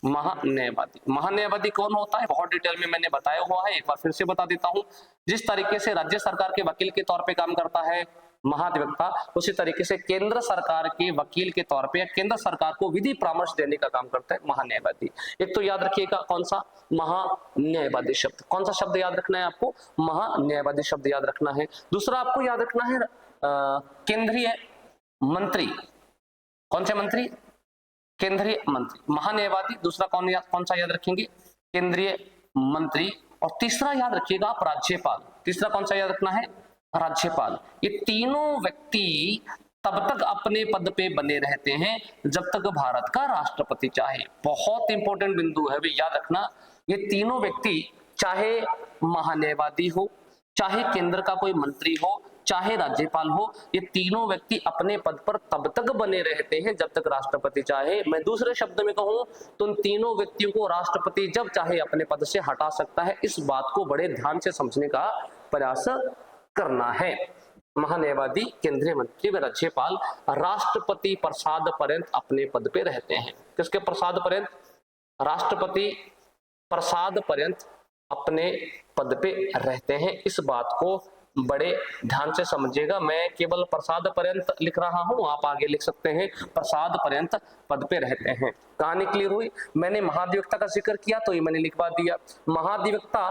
महान्यायवादी कौन होता है, बहुत डिटेल में मैंने बताया हुआ है, एक बार फिर से बता देता हूं। जिस तरीके से राज्य सरकार के वकील के तौर पे काम करता है महाधिवक्ता, उसी तरीके से केंद्र सरकार के वकील के तौर पे या केंद्र सरकार को विधि परामर्श देने का काम करता है महान्यायवादी। एक तो याद रखिएगा कौन सा, महान्यायवादी शब्द। कौन सा शब्द याद रखना है आपको, महान्यायवादी शब्द याद रखना है। दूसरा आपको याद रखना है केंद्रीय मंत्री, कौन से मंत्री? केंद्रीय मंत्री। महान्यायवादी दूसरा कौन सा याद रखेंगे? केंद्रीय मंत्री। और तीसरा याद रखिएगा आप, राज्यपाल। तीसरा कौन सा याद रखना है? राज्यपाल। ये तीनों व्यक्ति तब तक अपने पद पे बने रहते हैं जब तक भारत का राष्ट्रपति चाहे। बहुत इंपॉर्टेंट बिंदु है, भी याद रखना। ये तीनों व्यक्ति, चाहे महान्यायवादी हो, चाहे केंद्र का कोई मंत्री हो, चाहे राज्यपाल हो, ये तीनों व्यक्ति अपने पद पर तब तक बने रहते हैं जब तक राष्ट्रपति चाहे। मैं दूसरे शब्द में कहूं तो उन तीनों व्यक्तियों को राष्ट्रपति जब चाहे अपने पद से हटा सकता है। इस बात को बड़े ध्यान से समझने का प्रयास करना है। महान्यायवादी, केंद्रीय मंत्री व राज्यपाल राष्ट्रपति प्रसाद पर्यंत अपने पद पे रहते हैं। किसके प्रसाद पर्यंत? राष्ट्रपति प्रसाद पर्यंत अपने पद पे रहते हैं। इस बात को बड़े ध्यान से समझिएगा। मैं केवल प्रसाद पर्यंत लिख रहा हूं, आप आगे लिख सकते हैं प्रसाद पर्यंत पद पे रहते हैं। कहानी क्लियर हुई? मैंने महाधिवक्ता का जिक्र किया तो ये मैंने लिखवा दिया। महाधिवक्ता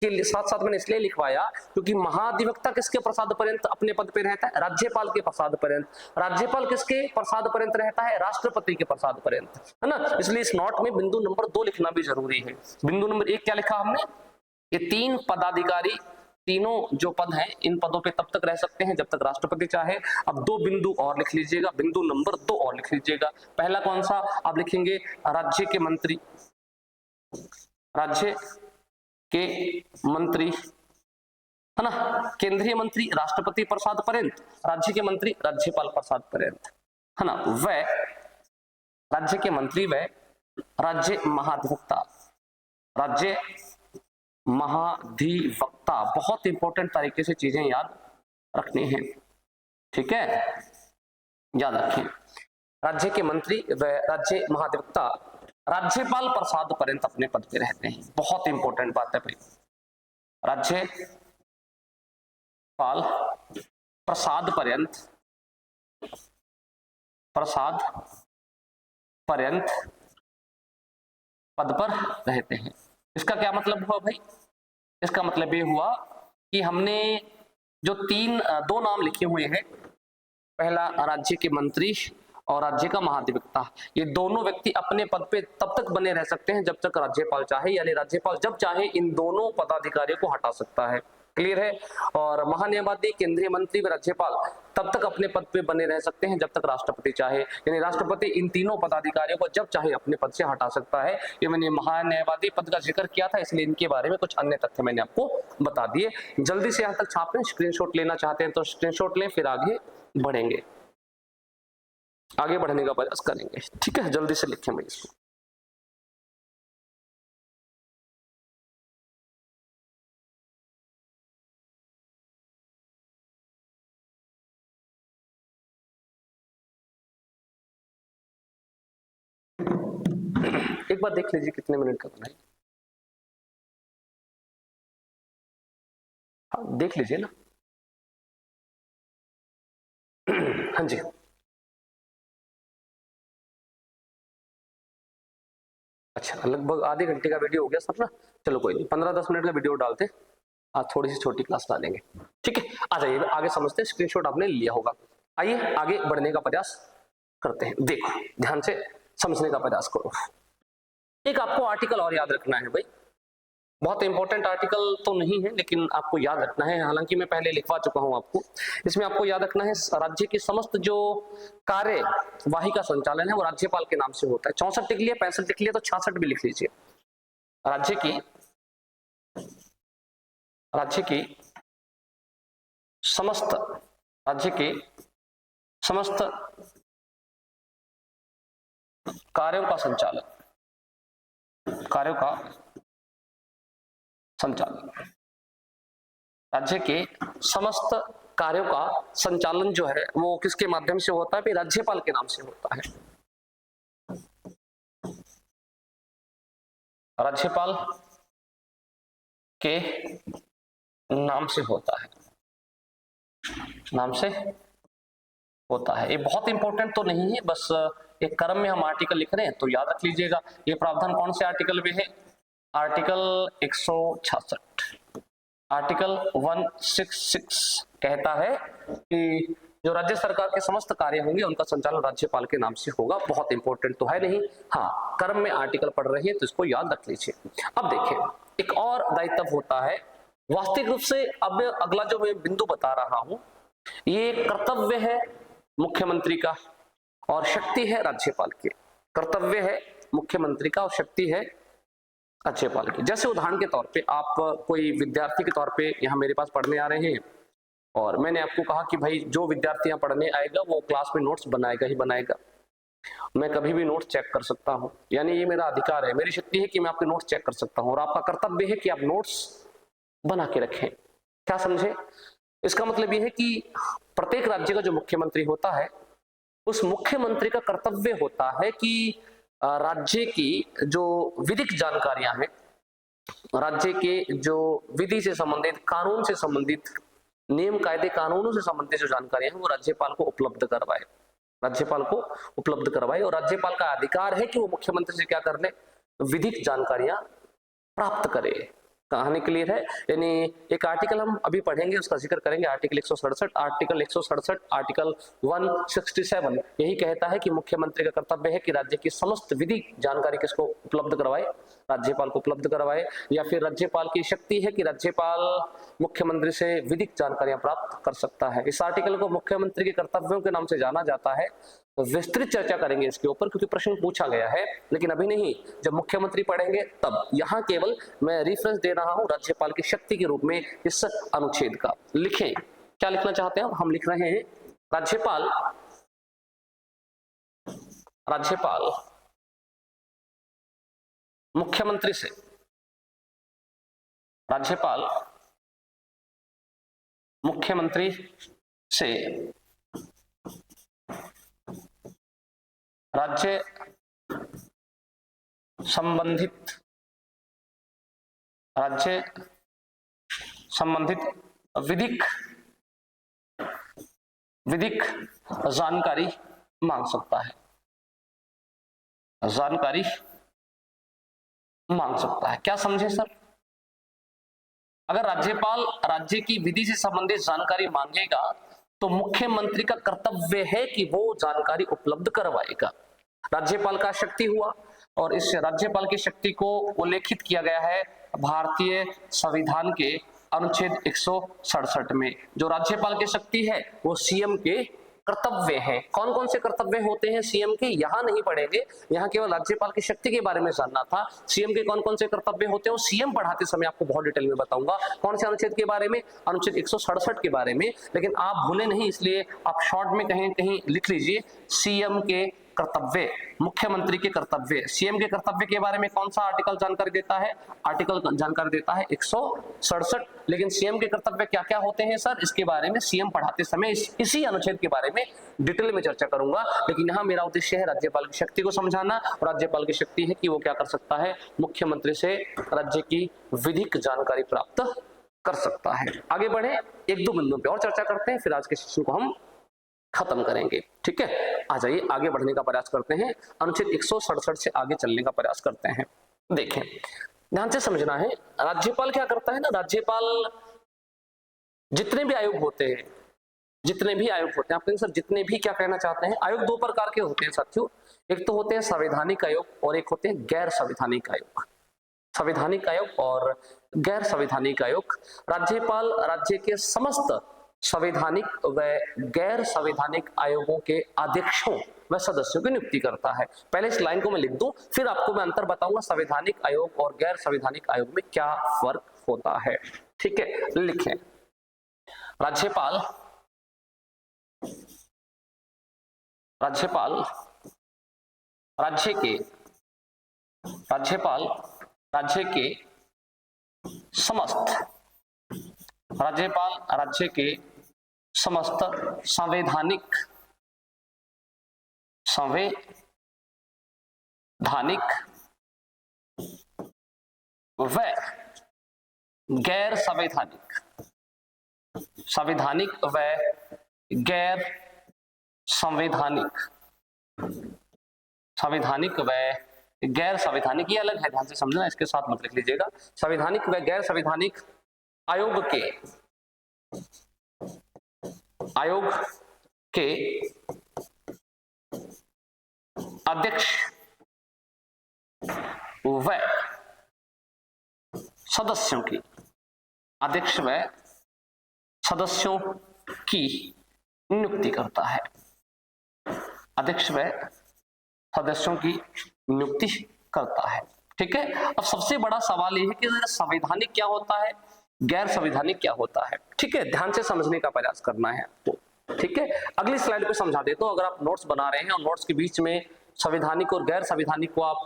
के साथ साथ मैंने इसलिए लिखवाया क्योंकि महाधिवक्ता किसके प्रसाद पर्यंत अपने पद पे रहता है? राज्यपाल के प्रसाद पर्यंत। राज्यपाल किसके प्रसाद पर्यंत रहता है? राष्ट्रपति के प्रसाद पर्यंत, है ना। इसलिए इस नोट में बिंदु नंबर 2 लिखना भी जरूरी है। बिंदु नंबर 1 क्या लिखा हमने? ये तीन पदाधिकारी, तीनों जो पद हैं, इन पदों पे तब तक रह सकते हैं जब तक राष्ट्रपति चाहे। अब 2 बिंदु और लिख लीजिएगा, बिंदु नंबर 2 और लिख लीजिएगा। पहला कौन सा? आप लिखेंगे राज्य के मंत्री, राज्य के मंत्री, है ना। केंद्रीय मंत्री राष्ट्रपति प्रसाद पर्यंत, राज्य के मंत्री राज्यपाल प्रसाद पर्यंत, है ना। वह राज्य के मंत्री व राज्य महाधिवक्ता, राज्य महाधिवक्ता, बहुत इंपॉर्टेंट तरीके से चीजें याद रखनी है, ठीक है, याद रखें। राज्य के मंत्री व राज्य महाधिवक्ता राज्यपाल प्रसाद पर्यंत अपने पद पे रहते हैं। बहुत इंपॉर्टेंट बात है भाई। राज्यपाल प्रसाद पर्यंत पद पर रहते हैं। इसका क्या मतलब हुआ भाई? इसका मतलब ये हुआ कि हमने जो 2 नाम लिखे हुए हैं, पहला राज्य के मंत्री और राज्य का महाधिवक्ता, ये दोनों व्यक्ति अपने पद पे तब तक बने रह सकते हैं जब तक राज्यपाल चाहे, यानी राज्यपाल जब चाहे इन दोनों पदाधिकारियों को हटा सकता है। क्लियर है? और महान्यायवादी, केंद्रीय मंत्री व राज्यपाल तब तक अपने पद पे बने रह सकते हैं जब तक राष्ट्रपति चाहे, यानी राष्ट्रपति इन तीनों पदाधिकारियों को जब चाहे अपने पद से हटा सकता है। ये मैंने महान्यायवादी पद का जिक्र किया था, इसलिए इनके बारे में कुछ अन्य तथ्य मैंने आपको बता दिए। जल्दी से यहाँ तक छाप लें, स्क्रीनशॉट लेना चाहते हैं तो स्क्रीनशॉट लें, फिर आगे बढ़ेंगे, आगे बढ़ने का प्रयास करेंगे, ठीक है। जल्दी से लिखें मैं इसको। एक बार देख लीजिए कितने मिनट का बनाए। हाँ, देख लीजिए ना। हाँ जी, अच्छा, लगभग आधे घंटे का वीडियो हो गया सब ना। चलो कोई नहीं, 15-10 मिनट का वीडियो डालते, आज थोड़ी सी छोटी क्लास डालेंगे, ठीक है। आ जाइए, आगे समझते हैं। स्क्रीनशॉट आपने लिया होगा, आइए आगे बढ़ने का प्रयास करते हैं। देखो, ध्यान से समझने का प्रयास करो। एक आपको आर्टिकल और याद रखना है भाई, बहुत इंपॉर्टेंट आर्टिकल तो नहीं है लेकिन आपको याद रखना है, हालांकि मैं पहले लिखवा चुका हूं आपको। इसमें आपको याद रखना है राज्य की समस्त जो कार्यवाही का संचालन है वो राज्यपाल के नाम से होता है। 64 लिख लिया, 65 लिख लिया, तो 66 भी लिख लीजिए। राज्य की समस्त कार्यों का संचालन, राज्य के समस्त कार्यों का संचालन जो है वो किसके माध्यम से होता है? राज्यपाल के नाम से होता है। राज्यपाल के नाम से होता है। ये बहुत इंपॉर्टेंट तो नहीं है, बस एक क्रम में हम आर्टिकल लिख रहे हैं तो याद रख लीजिएगा। ये प्रावधान कौन से आर्टिकल में है? आर्टिकल 166। आर्टिकल 166 कहता है कि जो राज्य सरकार के समस्त कार्य होंगे उनका संचालन राज्यपाल के नाम से होगा। बहुत इंपॉर्टेंट तो है नहीं, हाँ कर्म में आर्टिकल पढ़ रही है तो इसको याद रख लीजिए। अब देखिए एक और दायित्व होता है, वास्तविक रूप से अब अगला जो मैं बिंदु बता रहा हूं ये कर्तव्य है मुख्यमंत्री का और शक्ति है राज्यपाल की। कर्तव्य है मुख्यमंत्री का और शक्ति है राज्यपाल की। जैसे उदाहरण के तौर पे आप कोई विद्यार्थी के तौर पे यहाँ मेरे पास पढ़ने आ रहे हैं और मैंने आपको कहा कि भाई जो विद्यार्थी यहाँ पढ़ने आएगा वो क्लास में नोट्स बनाएगा ही बनाएगा। मैं कभी भी नोट्स चेक कर सकता हूँ, यानी ये मेरा अधिकार है, मेरी शक्ति है कि मैं आपके नोट्स चेक कर सकता हूँ और आपका कर्तव्य है कि आप नोट्स बना के रखें। क्या समझे? इसका मतलब ये है कि प्रत्येक राज्य का जो मुख्यमंत्री होता है उस मुख्यमंत्री का कर्तव्य होता है कि राज्य की जो विधिक जानकारियां हैं, राज्य के जो विधि से संबंधित, कानून से संबंधित, नियम कायदे कानूनों से संबंधित जो जानकारियां हैं वो राज्यपाल को उपलब्ध करवाए, राज्यपाल को उपलब्ध करवाए। और राज्यपाल का अधिकार है कि वो मुख्यमंत्री से क्या कर ले, विधिक जानकारियां प्राप्त करे। कहानी क्लियर है? यानी एक आर्टिकल हम अभी पढ़ेंगे उसका जिक्र करेंगे, आर्टिकल 167। आर्टिकल 167 आर्टिकल 167 यही कहता है कि मुख्यमंत्री का कर्तव्य है कि राज्य की समस्त विधिक जानकारी किसको उपलब्ध करवाए, राज्यपाल को उपलब्ध करवाए। या फिर राज्यपाल की शक्ति है कि राज्यपाल मुख्यमंत्री से विधिक जानकारियां प्राप्त कर सकता है। इस आर्टिकल को मुख्यमंत्री के कर्तव्यों के नाम से जाना जाता है। विस्तृत चर्चा करेंगे इसके ऊपर क्योंकि प्रश्न पूछा गया है, लेकिन अभी नहीं, जब मुख्यमंत्री पढ़ेंगे तब। यहाँ केवल मैं रेफरेंस दे रहा हूं राज्यपाल की शक्ति के रूप में इस अनुच्छेद का। लिखें, क्या लिखना चाहते हैं हम लिख रहे हैं राज्यपाल मुख्यमंत्री से, राज्यपाल मुख्यमंत्री से राज्य संबंधित विधिक जानकारी मांग सकता है, जानकारी मांग सकता है। क्या समझे सर? अगर राज्यपाल राज्य की विधि से संबंधित जानकारी मांगेगा तो मुख्यमंत्री का कर्तव्य है कि वो जानकारी उपलब्ध करवाएगा। राज्यपाल का शक्ति हुआ और इस राज्यपाल की शक्ति को उल्लेखित किया गया है भारतीय संविधान के अनुच्छेद 167 में। जो राज्यपाल की शक्ति है वो सीएम के कर्तव्य है। कौन कौन से कर्तव्य होते हैं सीएम के, यहां नहीं पढ़ेंगे, यहां केवल राज्यपाल की शक्ति के बारे में जानना था। सीएम के कौन कौन से कर्तव्य होते हैं वो सीएम पढ़ाते समय आपको बहुत डिटेल में बताऊंगा। कौन से अनुच्छेद के बारे में? अनुच्छेद 167 के बारे में। लेकिन आप भूले नहीं, इसलिए आप शॉर्ट में कहीं कहीं लिख लीजिए सीएम के कर्तव्य, मुख्यमंत्री के कर्तव्य। सीएम के कर्तव्य के बारे में कौन सा आर्टिकल जानकारी देता है? आर्टिकल जानकारी देता है 167। लेकिन सीएम के कर्तव्य क्या क्या होते हैं सर, इसके बारे में सीएम पढ़ाते समय इसी अनुच्छेद के बारे में डिटेल में चर्चा करूंगा। लेकिन यहाँ मेरा उद्देश्य है राज्यपाल की शक्ति को समझाना, और राज्यपाल की शक्ति है कि वो क्या कर सकता है, मुख्यमंत्री से राज्य की विधिक जानकारी प्राप्त कर सकता है। आगे बढ़े, एक दो बिंदुओं पे और चर्चा करते हैं, फिर आज के सेशन को हम खत्म करेंगे। ठीक है, आ जाइए आगे बढ़ने का प्रयास करते हैं, अनुच्छेद 167 से आगे चलने का प्रयास करते हैं। देखें, ध्यान से समझना है, राज्यपाल क्या करता है ना, राज्यपाल जितने भी आयोग होते हैं, आप कहेंगे सर जितने भी क्या कहना चाहते हैं? आयोग दो प्रकार के होते हैं साथियों, एक तो होते हैं संवैधानिक आयोग और एक होते हैं गैर संवैधानिक आयोग। संवैधानिक आयोग और गैर संवैधानिक आयोग। राज्यपाल राज्य के समस्त संवैधानिक व गैर संवैधानिक आयोगों के अध्यक्षों व सदस्यों की नियुक्ति करता है। पहले इस लाइन को मैं लिख दूं, फिर आपको मैं अंतर बताऊंगा संवैधानिक आयोग और गैर संवैधानिक आयोग में क्या फर्क होता है। ठीक है, लिखें, राज्यपाल राज्य के समस्त संवैधानिक व गैर संवैधानिक ये अलग है, ध्यान से समझना, इसके साथ मत लिख लीजिएगा। संवैधानिक व गैर संवैधानिक आयोग के अध्यक्ष व सदस्यों की नियुक्ति करता है। अध्यक्ष व सदस्यों की नियुक्ति करता है। ठीक है। अब सबसे बड़ा सवाल यह है कि संवैधानिक क्या होता है, गैर संवैधानिक क्या होता है। ठीक है, ध्यान से समझने का प्रयास करना है आपको। ठीक है, अगली स्लाइड पे समझा देता हूं। अगर आप नोट्स बना रहे हैं और नोट्स के बीच में संवैधानिक और गैर संवैधानिक को आप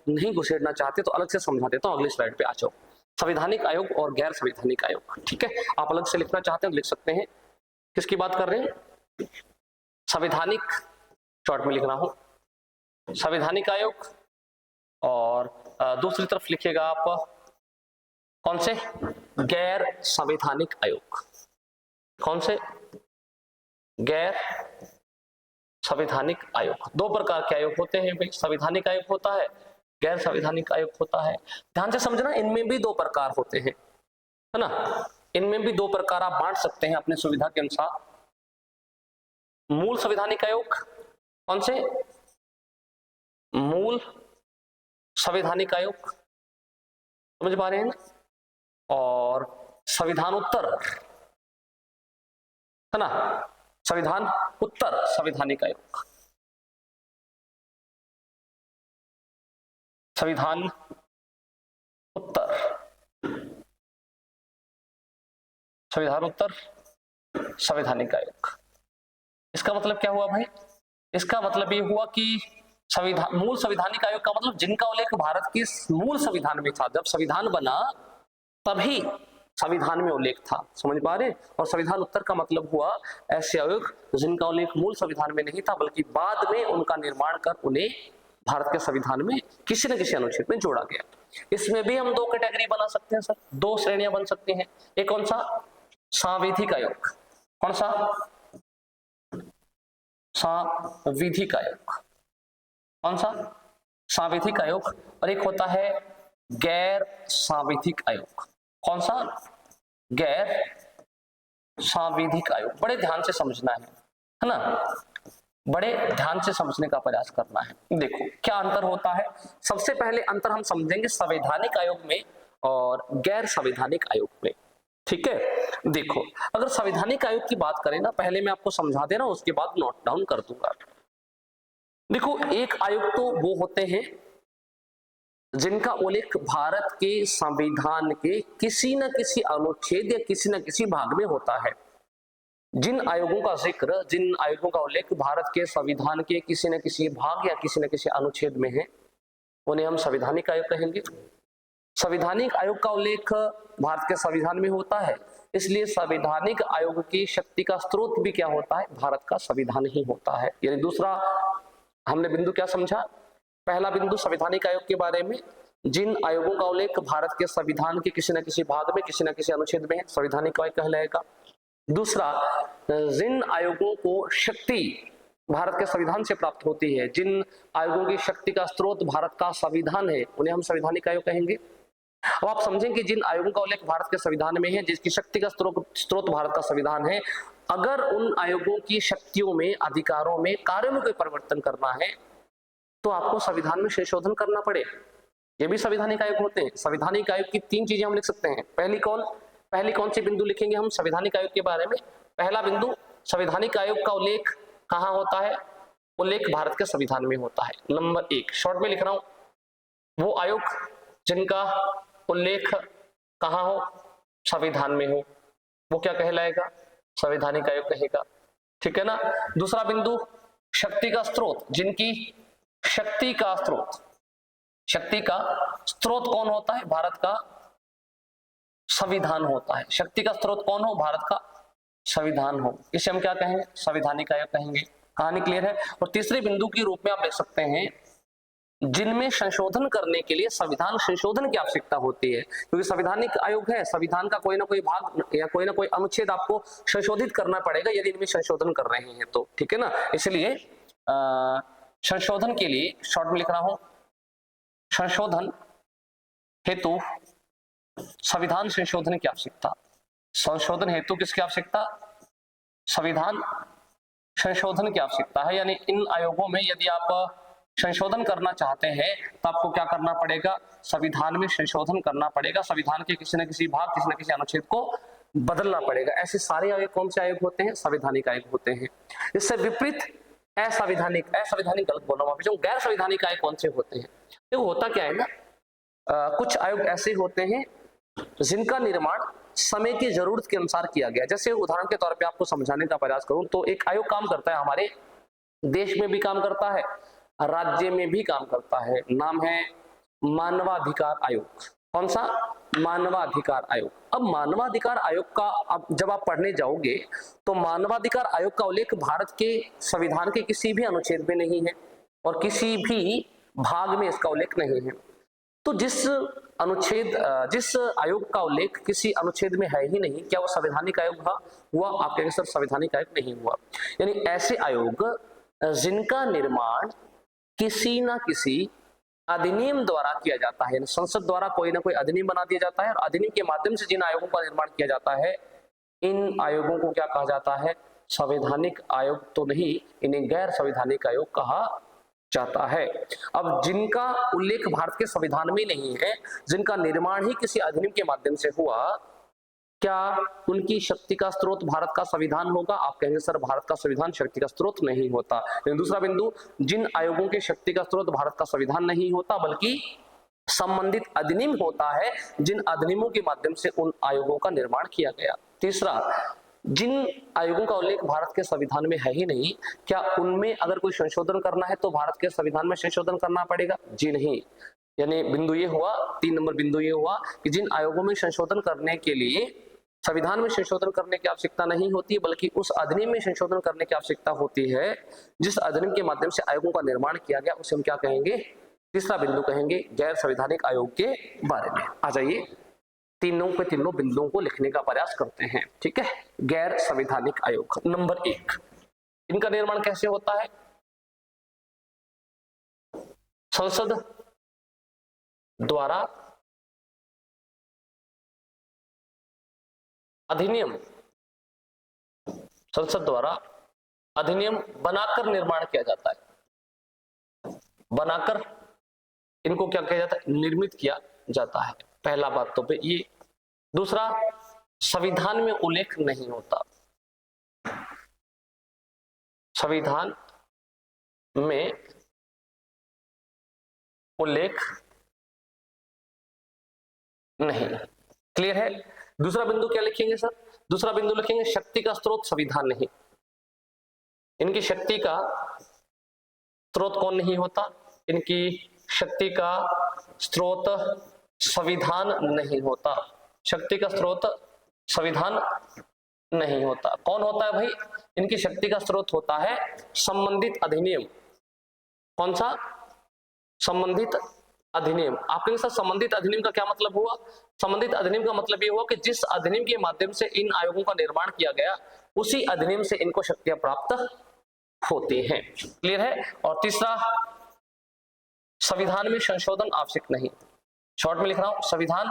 नहीं घुसेड़ना चाहते तो अलग से समझा देता हूं। अगली स्लाइड पे आ जाओ। संवैधानिक आयोग और गैर संवैधानिक आयोग। ठीक है, आप अलग से लिखना चाहते हैं तो लिख सकते हैं। किसकी बात कर रहे हैं? संवैधानिक, शॉर्ट में लिख रहा हूं, संवैधानिक आयोग। और दूसरी तरफ लिखिएगा आप कौन से? गैर संवैधानिक आयोग। कौन से? गैर संवैधानिक आयोग। दो प्रकार के आयोग होते हैं भाई, संवैधानिक आयोग होता है, गैर संवैधानिक आयोग होता है। ध्यान से समझना, इनमें भी दो प्रकार होते हैं, है ना। इनमें भी दो प्रकार आप बांट सकते हैं अपनी सुविधा के अनुसार। मूल संवैधानिक आयोग, कौन से? मूल संवैधानिक आयोग, समझ पा रहे हैं ना। और संविधानोत्तर, है ना, संविधान उत्तर संवैधानिक आयोग, संविधान उत्तर, संविधान उत्तर संवैधानिक आयोग। इसका मतलब क्या हुआ भाई? इसका मतलब ये हुआ कि संविधान, मूल संवैधानिक आयोग का मतलब जिनका उल्लेख भारत के मूल संविधान में था। जब संविधान बना तभी संविधान में उल्लेख था, समझ पा रहे? और संविधान उत्तर का मतलब हुआ ऐसे आयोग जिनका उल्लेख मूल संविधान में नहीं था, बल्कि बाद में उनका निर्माण कर उन्हें भारत के संविधान में किसी न किसी अनुच्छेद में जोड़ा गया। इसमें भी हम दो कैटेगरी बना सकते हैं सर, दो श्रेणियां बन सकती हैं। एक कौन सा? सांविधिक आयोग। कौन सा? सांविधिक आयोग। कौन सा? सांविधिक आयोग। और एक होता है गैर सांविधिक आयोग। कौन सा? गैर सांविधिक आयोग। बड़े ध्यान से समझना है ना, बड़े ध्यान से समझने का प्रयास करना है। देखो क्या अंतर होता है। सबसे पहले अंतर हम समझेंगे संवैधानिक आयोग में और गैर संवैधानिक आयोग में। ठीक है, देखो अगर संवैधानिक आयोग की बात करें ना, पहले मैं आपको समझा दे रहा हूं, उसके बाद नोट डाउन कर दूंगा। देखो एक आयोग तो वो होते हैं जिनका उल्लेख भारत के संविधान के किसी न किसी अनुच्छेद या किसी न किसी भाग में होता है। जिन आयोगों का जिक्र, जिन आयोगों का उल्लेख भारत के संविधान के किसी न किसी भाग या किसी न किसी अनुच्छेद में है, उन्हें हम संवैधानिक आयोग कहेंगे। संवैधानिक आयोग का उल्लेख भारत के संविधान में होता है, इसलिए संवैधानिक आयोग की शक्ति का स्रोत भी क्या होता है? भारत का संविधान ही होता है। यानी दूसरा हमने बिंदु क्या समझा? पहला बिंदु संवैधानिक आयोग के बारे में, जिन आयोगों का उल्लेख भारत के संविधान के किसी न किसी भाग में किसी न किसी अनुच्छेद में है, संवैधानिक आयोग कहलाएगा। दूसरा, जिन आयोगों को शक्ति भारत के संविधान से प्राप्त होती है, जिन आयोगों की शक्ति का स्रोत भारत का संविधान है, उन्हें हम संवैधानिक आयोग कहेंगे। अब आप समझें कि जिन आयोगों का उल्लेख भारत के संविधान में है, जिसकी शक्ति का स्रोत भारत का संविधान है, अगर उन आयोगों की शक्तियों में, अधिकारों में, कार्यों में कोई परिवर्तन करना है तो आपको संविधान में संशोधन करना पड़े। ये भी संवैधानिक आयोग होते हैं। संवैधानिक आयोग की तीन चीजें हम लिख सकते हैं। पहली कौन सी बिंदु लिखेंगे हम संवैधानिक आयोग के बारे में? पहला बिंदु, संवैधानिक आयोग का उल्लेख कहाँ होता है? उल्लेख भारत के संविधान में होता है। नंबर एक, शॉर्ट में लिख रहा हूं, वो आयोग जिनका उल्लेख कहाँ हो? संविधान में हो, वो क्या कहलाएगा? संवैधानिक आयोग कहेगा। ठीक है ना। दूसरा बिंदु, शक्ति का स्रोत, जिनकी शक्ति का स्रोत कौन होता है? भारत का संविधान होता है। शक्ति का स्रोत कौन हो? भारत का संविधान हो, इसे हम क्या कहेंगे? संवैधानिक आयोग कहेंगे। कहानी क्लियर है। और तीसरे बिंदु के रूप में आप देख सकते हैं, जिनमें संशोधन करने के लिए संविधान संशोधन की आवश्यकता होती है, क्योंकि संवैधानिक आयोग है, संविधान का कोई ना कोई भाग या कोई ना कोई अनुच्छेद आपको संशोधित करना पड़ेगा यदि इनमें संशोधन कर रहे हैं तो। ठीक है ना। इसलिए संशोधन के लिए शॉर्ट में लिख रहा हूं, संशोधन हेतु संविधान संशोधन की आवश्यकता। संशोधन हेतु किसकी आवश्यकता? संविधान संशोधन की आवश्यकता है। यानी इन आयोगों में यदि आप संशोधन करना चाहते हैं तो आपको क्या करना पड़ेगा? संविधान में संशोधन करना पड़ेगा। संविधान के किसी न किसी भाग, किसी न किसी अनुच्छेद को बदलना पड़ेगा। ऐसे सारे आयोग कौन से आयोग होते हैं? संवैधानिक आयोग होते हैं। इससे विपरीत असंवैधानिक, असंवैधानिक गलत बोल रहा हूं, गैर संवैधानिक आयोग कौन से होते हैं? देखो होता क्या है ना, कुछ आयोग ऐसे होते हैं जिनका निर्माण समय की जरूरत के अनुसार किया गया। जैसे उदाहरण के तौर पे आपको समझाने का प्रयास करूं तो एक आयोग काम करता है, हमारे देश में भी काम करता है, राज्य में भी काम करता है। नाम है मानवाधिकार आयोग। कौन सा? मानवाधिकार आयोग। अब मानवाधिकार आयोग का अब जब आप पढ़ने जाओगे तो मानवाधिकार आयोग का उल्लेख भारत के संविधान के किसी भी अनुच्छेद में नहीं है और किसी भी भाग में इसका उल्लेख नहीं है। तो जिस आयोग का उल्लेख किसी अनुच्छेद में है ही नहीं, क्या वो संवैधानिक आयोग हुआ? आप कहेंगे सर संवैधानिक आयोग नहीं हुआ। यानी ऐसे आयोग जिनका निर्माण किसी ना किसी अधिनियम द्वारा किया जाता है, संसद द्वारा कोई ना कोई अधिनियम बना दिया जाता है और अधिनियम के माध्यम से जिन आयोगों का निर्माण किया जाता है, इन आयोगों को क्या कहा जाता है? संवैधानिक आयोग तो नहीं, इन्हें गैर संवैधानिक आयोग कहा जाता है। अब जिनका उल्लेख भारत के संविधान में नहीं है, जिनका निर्माण ही किसी अधिनियम के माध्यम से हुआ, क्या उनकी शक्ति का स्रोत भारत का संविधान होगा? आप कहेंगे सर भारत का संविधान शक्ति का स्रोत नहीं होता। लेकिन दूसरा बिंदु, जिन आयोगों के शक्ति का स्रोत भारत का संविधान नहीं होता बल्कि संबंधित अधिनियम होता है, जिन अधिनियमों के माध्यम से उन आयोगों का निर्माण किया गया। तीसरा, जिन आयोगों का उल्लेख भारत के संविधान में है ही नहीं, क्या उनमें अगर कोई संशोधन करना है तो भारत के संविधान में संशोधन करना पड़ेगा? जी नहीं। यानी बिंदु ये हुआ, 3 नंबर बिंदु ये हुआ कि जिन आयोगों में संशोधन करने के लिए संविधान में संशोधन करने की आवश्यकता नहीं होती बल्कि उस अधिनियम में संशोधन करने की आवश्यकता होती है, जिस अधिनियम के माध्यम से आयोगों का निर्माण किया गया, उसे हम क्या कहेंगे? तीसरा बिंदु कहेंगे गैर संवैधानिक आयोग के बारे में। आ जाइए, तीनों के तीनों बिंदुओं को लिखने का प्रयास करते हैं। ठीक है, गैर संवैधानिक आयोग नंबर 1, इनका निर्माण कैसे होता है? संसद द्वारा अधिनियम, संसद द्वारा अधिनियम बनाकर निर्माण किया जाता है। बनाकर इनको क्या किया जाता है? निर्मित किया जाता है। पहला बात तो पे ये। दूसरा, संविधान में उल्लेख नहीं होता। संविधान में उल्लेख नहीं। क्लियर है? दूसरा बिंदु क्या लिखेंगे सर? दूसरा बिंदु लिखेंगे शक्ति का स्रोत संविधान नहीं। इनकी शक्ति का स्रोत कौन नहीं होता? इनकी शक्ति का स्रोत संविधान नहीं होता। शक्ति का स्रोत संविधान नहीं होता। कौन होता है भाई? इनकी शक्ति का स्रोत होता है संबंधित अधिनियम। कौन सा? संबंधित अधिनियम। आप कहेंगे सर संबंधित अधिनियम का क्या मतलब हुआ? संबंधित अधिनियम का मतलब ये हुआ कि जिस अधिनियम के माध्यम से इन आयोगों का निर्माण किया गया, उसी अधिनियम से इनको शक्तियां प्राप्त होती हैं। क्लियर है? और तीसरा, संविधान में संशोधन आवश्यक नहीं। शॉर्ट में लिख रहा हूं, संविधान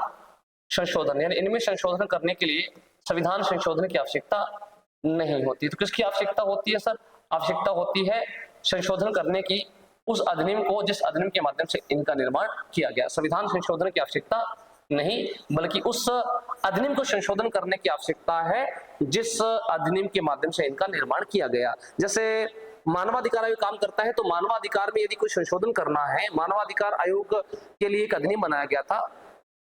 संशोधन, यानी इनमें संशोधन करने के लिए संविधान संशोधन की आवश्यकता नहीं होती। तो किसकी आवश्यकता होती है सर? आवश्यकता होती है संशोधन करने की उस अधिनियम को जिस अधिनियम के माध्यम से इनका निर्माण किया गया। संविधान संशोधन की आवश्यकता नहीं, बल्कि उस अधिनियम को संशोधन करने की आवश्यकता है जिस अधिनियम के माध्यम से इनका निर्माण किया गया। जैसे मानवाधिकार आयोग काम करता है, तो मानवाधिकार में यदि कोई संशोधन करना है, मानवाधिकार आयोग के लिए एक अधिनियम बनाया गया था,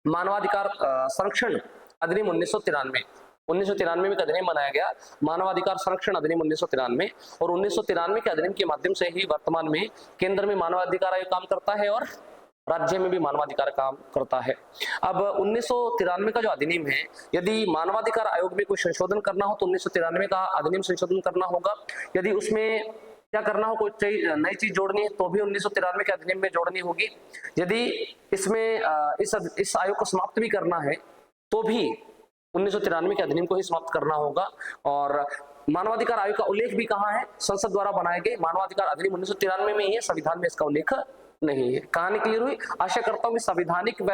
मानवाधिकार संरक्षण अधिनियम 1993 में अधिनियम बनाया गया, मानवाधिकार संरक्षण अधिनियम 1993। और 1993 के अधिनियम के माध्यम से ही वर्तमान में केंद्र में मानवाधिकार आयोग काम करता है और राज्य में भी मानवाधिकार काम करता है। अब 1993 का जो अधिनियम है, यदि मानवाधिकार आयोग में कोई संशोधन करना हो तो 1993 का अधिनियम संशोधन करना होगा। यदि उसमें क्या करना हो, कोई नई चीज जोड़नी है तो भी 1993 के अधिनियम में जोड़नी होगी। यदि इसमें इस आयोग को समाप्त भी करना है तो भी 1993 के अधिनियम को ही समाप्त करना होगा। और मानवाधिकार आयोग का उल्लेख भी कहाँ है? संसद द्वारा बनाए गए मानवाधिकार अधिनियम 1993 में ही है, संविधान में इसका उल्लेख नहीं है। कहानी क्लियर हुई? आशा करता हूं कि संवैधानिक व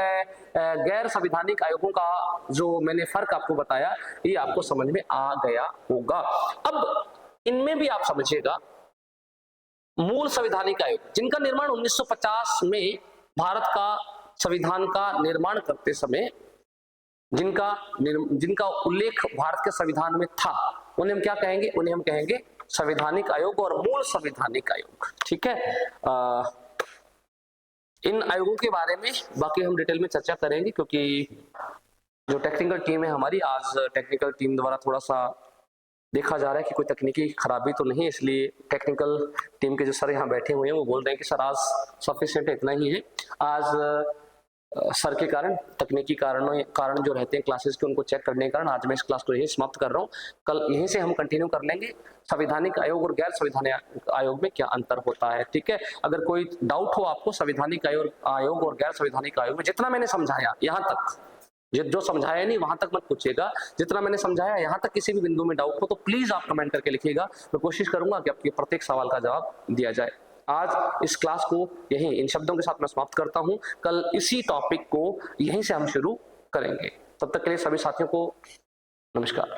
गैर संवैधानिक आयोगों का जो मैंने फर्क आपको बताया ये आपको समझ में आ गया होगा। अब इनमें भी आप समझिएगा, मूल संवैधानिक आयोग जिनका निर्माण 1950 में भारत का संविधान का निर्माण करते समय जिनका उल्लेख भारत के संविधान में था, उन्हें हम क्या कहेंगे? उन्हें हम कहेंगे संवैधानिक आयोग और मूल संवैधानिक आयोग। ठीक है, इन आयोगों के बारे में बाकी हम डिटेल में चर्चा करेंगे, क्योंकि जो टेक्निकल टीम है हमारी, आज टेक्निकल टीम द्वारा थोड़ा सा देखा जा रहा है कि कोई तकनीकी खराबी तो नहीं, इसलिए टेक्निकल टीम के जो सर यहाँ बैठे हुए हैं वो बोल रहे हैं कि सर आज सफिशिएंट इतना ही है। आज सर के तकनीकी कारण जो रहते हैं क्लासेस के, उनको चेक करने के कारण आज मैं इस क्लास को यही समाप्त कर रहा हूँ। कल यहीं से हम कंटिन्यू कर लेंगे संवैधानिक आयोग और गैर संवैधानिक आयोग में क्या अंतर होता है। ठीक है, अगर कोई डाउट हो आपको संवैधानिक आयोग और गैर संवैधानिक आयोग में, जितना मैंने समझाया यहाँ तक, जो समझाया नहीं वहां तक मत पूछिएगा, जितना मैंने समझाया यहाँ तक किसी भी बिंदु में डाउट हो तो प्लीज आप कमेंट करके लिखिएगा। मैं कोशिश करूंगा कि आपके प्रत्येक सवाल का जवाब दिया जाए। आज इस क्लास को यहीं इन शब्दों के साथ मैं समाप्त करता हूं। कल इसी टॉपिक को यहीं से हम शुरू करेंगे। तब तक के लिए सभी साथियों को नमस्कार।